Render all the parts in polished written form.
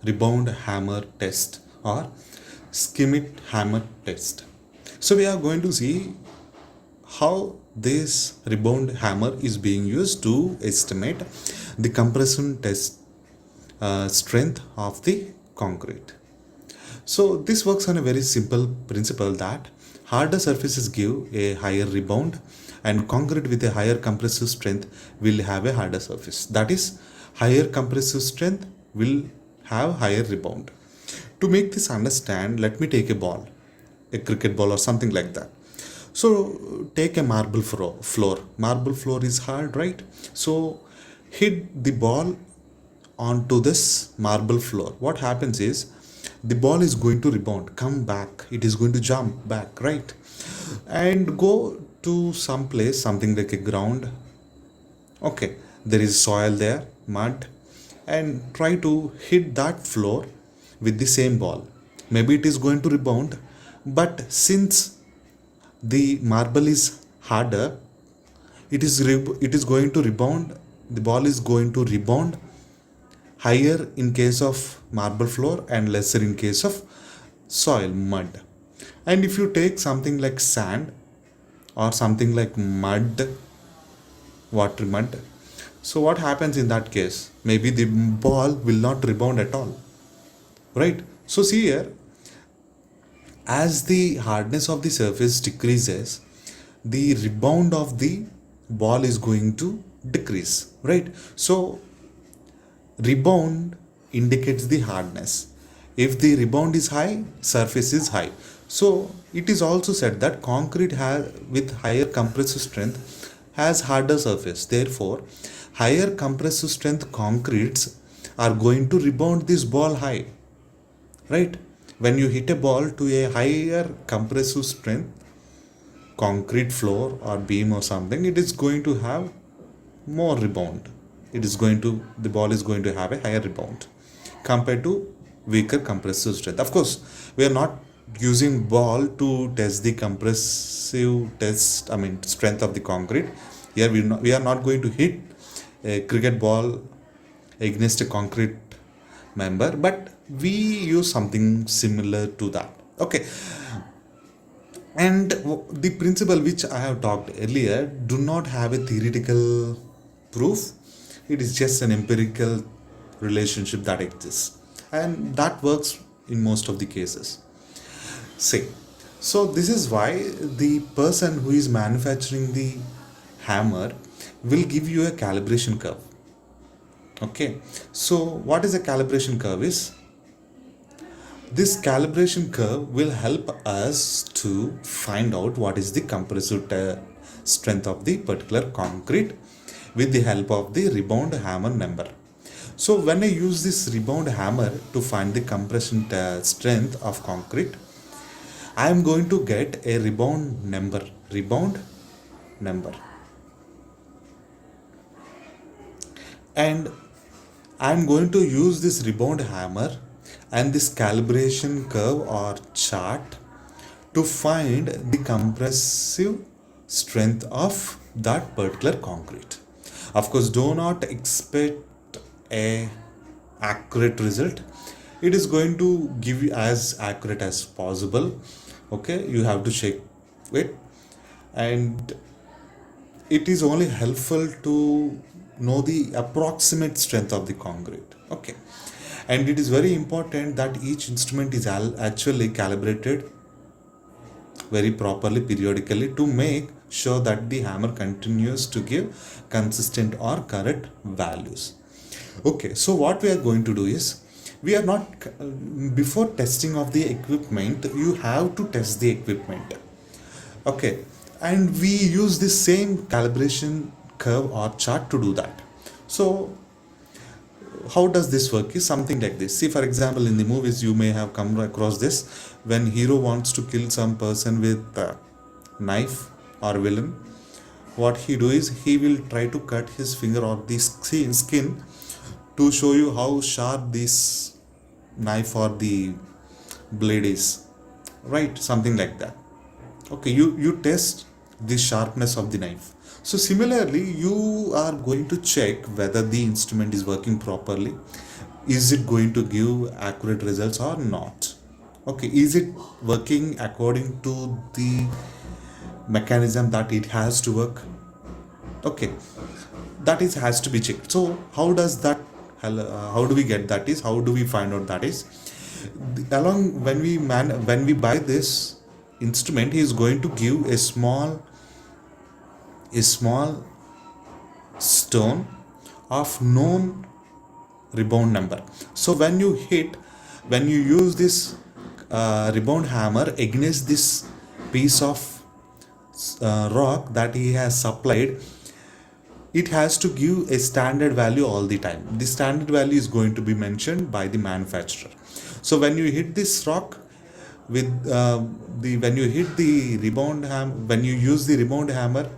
rebound hammer test or Schmidt hammer test. So we are going to see how this rebound hammer is being used to estimate the compression test strength of the concrete. So this works on a very simple principle that harder surfaces give a higher rebound and concrete with a higher compressive strength will have a harder surface. That is, higher compressive strength will have higher rebound. To make this understand, let me take a ball, a cricket ball or something like that. So take a marble floor. Marble floor is hard, right? So hit the ball onto this marble floor. What happens is the ball is going to rebound, come back. It is going to jump back, right? And go to some place, something like a ground. Okay, there is soil there, mud, and try to hit that floor with the same ball. Maybe it is going to rebound, but since the marble is harder, it is going to rebound. The ball is going to rebound higher in case of marble floor and lesser in case of soil, mud. And if you take something like sand or something like mud, water mud, so what happens in that case? Maybe the ball will not rebound at all, right? So see here, as the hardness of the surface decreases, the rebound of the ball is going to decrease, right? So rebound indicates the hardness. If the rebound is high, surface is high. So it is also said that concrete with higher compressive strength has harder surface. Therefore, higher compressive strength concretes are going to rebound this ball high, right? When you hit a ball to a higher compressive strength concrete floor or beam or something, it is going to have more rebound. The ball is going to have a higher rebound compared to weaker compressive strength. Of course, we are not using ball to test the strength of the concrete. Here we are not going to hit a cricket ball against a concrete member, but we use something similar to that. Okay. And the principle which I have talked earlier do not have a theoretical proof. It is just an empirical relationship that exists, and that works in most of the cases. Say, so this is why the person who is manufacturing the hammer will give you a calibration curve. Okay, so what is a calibration curve is? This calibration curve will help us to find out what is the compressive strength of the particular concrete with the help of the rebound hammer number. So when I use this rebound hammer to find the compression strength of concrete, I am going to get a rebound number. And I am going to use this rebound hammer and this calibration curve or chart to find the compressive strength of that particular concrete. Of course, do not expect a accurate result. It is going to give you as accurate as possible. Okay, you have to check it, and it is only helpful to know the approximate strength of the concrete. Okay, and it is very important that each instrument is actually calibrated very properly periodically to make sure that the hammer continues to give consistent or correct values. Okay, so what we are going to do is, we are not before testing of the equipment, you have to test the equipment. Okay, and we use this same calibration curve or chart to do that. So how does this work is something like this. See, for example, in the movies you may have come across this, when hero wants to kill some person with a knife or villain, what he do is he will try to cut his finger or the skin to show you how sharp this knife or the blade is, right? Something like that. Okay, you test the sharpness of the knife. So similarly, you are going to check whether the instrument is working properly is it going to give accurate results or not? Okay, is it working according to the mechanism that it has to work? Okay, that is has to be checked. So how does that, how do we get that is, how do we find out that is, along when we buy this instrument, he is going to give a small stone of known rebound number. So when you use this rebound hammer against this piece of rock that he has supplied, it has to give a standard value all the time. The standard value is going to be mentioned by the manufacturer. So when you hit this rock with the when you hit the rebound when you use the rebound hammer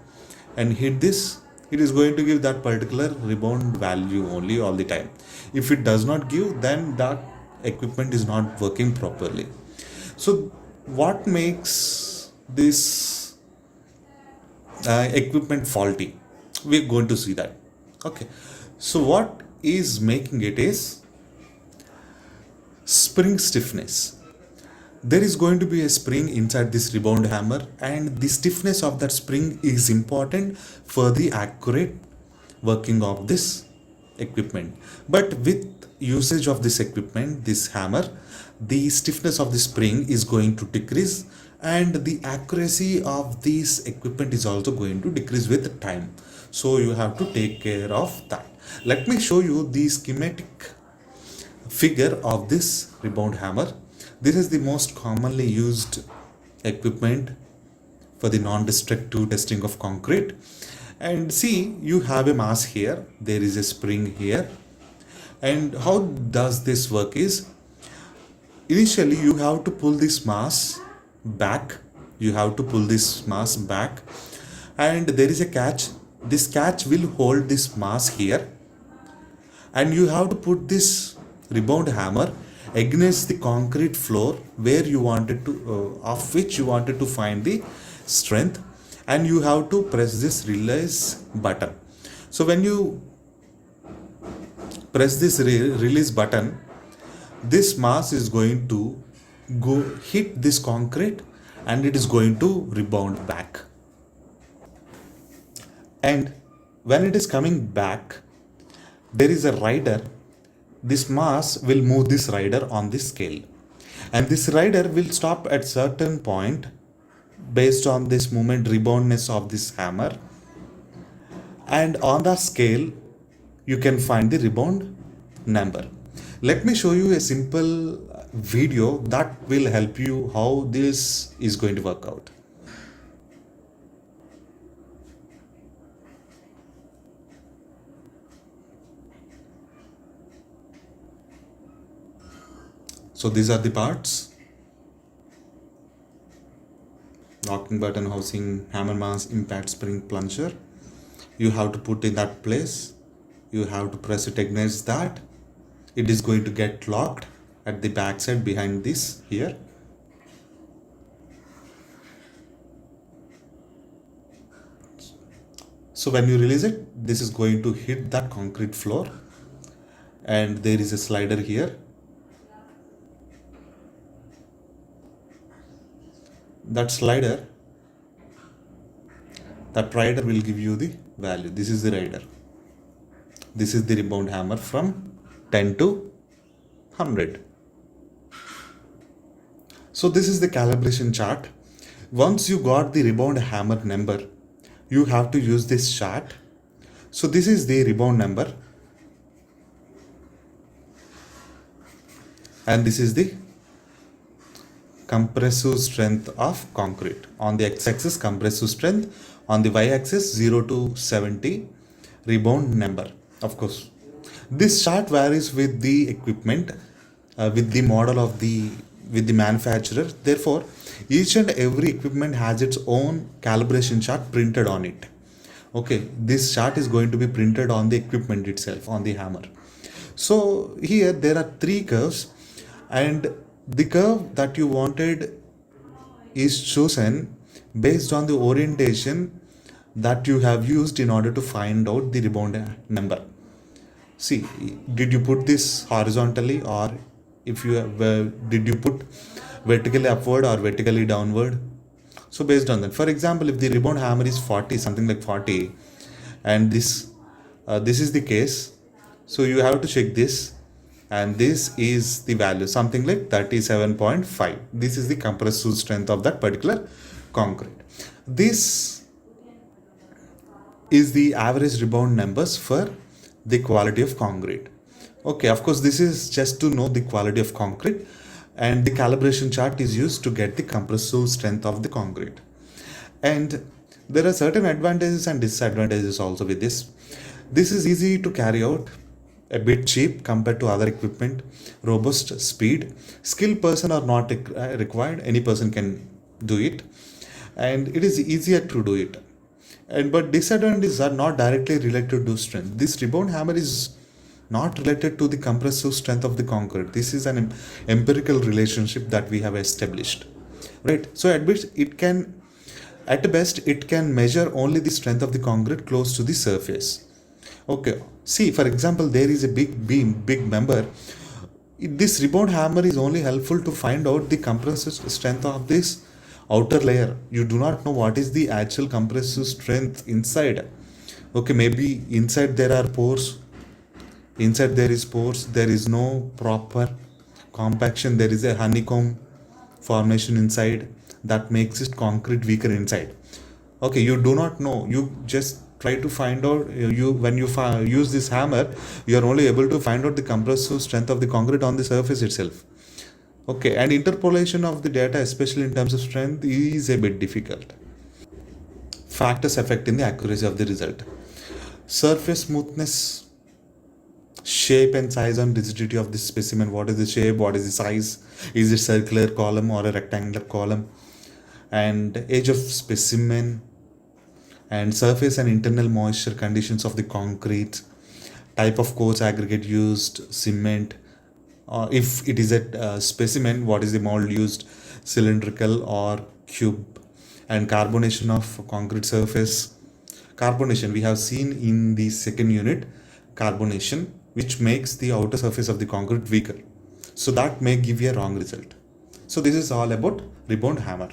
and hit this, it is going to give that particular rebound value only all the time. If it does not give, then that equipment is not working properly. So what makes this equipment faulty? We're going to see that. Okay, so what is making it is spring stiffness. There is going to be a spring inside this rebound hammer, and the stiffness of that spring is important for the accurate working of this equipment. But with usage of this equipment, this hammer, the stiffness of the spring is going to decrease, and the accuracy of this equipment is also going to decrease with time. So you have to take care of that. Let me show you the schematic figure of this rebound hammer. This is the most commonly used equipment for the non-destructive testing of concrete. And see, you have a mass here, there is a spring here. And how does this work is, initially you have to pull this mass back. You have to pull this mass back, and there is a catch. This catch will hold this mass here, and you have to put this rebound hammer against the concrete floor where you wanted to of which you wanted to find the strength, and you have to press this release button. So when you press this release button, this mass is going to go hit this concrete, and it is going to rebound back. And when it is coming back, there is a rider. This mass will move this rider on this scale, and this rider will stop at certain point based on this moment reboundness of this hammer, and on the scale you can find the rebound number. Let me show you a simple video that will help you how this is going to work out. So these are the parts: locking button, housing, hammer mass, impact spring, plunger. You have to put in that place. You have to press it against that. It is going to get locked at the back side behind this here. So when you release it, this is going to hit that concrete floor, and there is a slider here. That slider, that rider will give you the value. This is the rider. This is the rebound hammer from 10 to 100. So this is the calibration chart. Once you got the rebound hammer number, you have to use this chart. So this is the rebound number, and this is the compressive strength of concrete. On the x-axis compressive strength, on the y-axis 0 to 70 rebound number. Of course, this chart varies with the equipment, with the model of with the manufacturer. Therefore, each and every equipment has its own calibration chart printed on it. Okay, this chart is going to be printed on the equipment itself, on the hammer. So here there are 3 curves, and the curve that you wanted is chosen based on the orientation that you have used in order to find out the rebound number. See, did you put this horizontally, or if you have, did you put vertically upward or vertically downward? So based on that, for example, if the rebound hammer is 40, something like 40, and this is the case, so you have to check this, and this is the value, something like 37.5. This is the compressive strength of that particular concrete. This is the average rebound numbers for the quality of concrete. Okay, of course, this is just to know the quality of concrete, and the calibration chart is used to get the compressive strength of the concrete. And there are certain advantages and disadvantages also with this. This is easy to carry out, a bit cheap compared to other equipment, robust, speed, skilled person are not required, any person can do it, and it is easier to do it. And but disadvantages are not directly related to strength. This rebound hammer is not related to the compressive strength of the concrete. This is an empirical relationship that we have established, right? So at best it can measure only the strength of the concrete close to the surface. Okay, see, for example, there is a big beam, big member. This rebound hammer is only helpful to find out the compressive strength of this outer layer. You do not know what is the actual compressive strength inside. Okay, maybe inside there are pores, inside there is pores, there is no proper compaction, there is a honeycomb formation inside that makes it concrete weaker inside. Okay, you do not know, you just try to find out, you when you use this hammer, you are only able to find out the compressive strength of the concrete on the surface itself. Okay, and interpolation of the data, especially in terms of strength, is a bit difficult. Factors affecting the accuracy of the result: surface smoothness, shape and size and rigidity of the specimen. What is the shape, what is the size, is it circular column or a rectangular column, and age of specimen, and surface and internal moisture conditions of the concrete, type of coarse aggregate used, cement, if it is a specimen, what is the mold used, cylindrical or cube, and carbonation of concrete surface. Carbonation we have seen in the second unit, carbonation, which makes the outer surface of the concrete weaker, so that may give you a wrong result. So this is all about rebound hammer.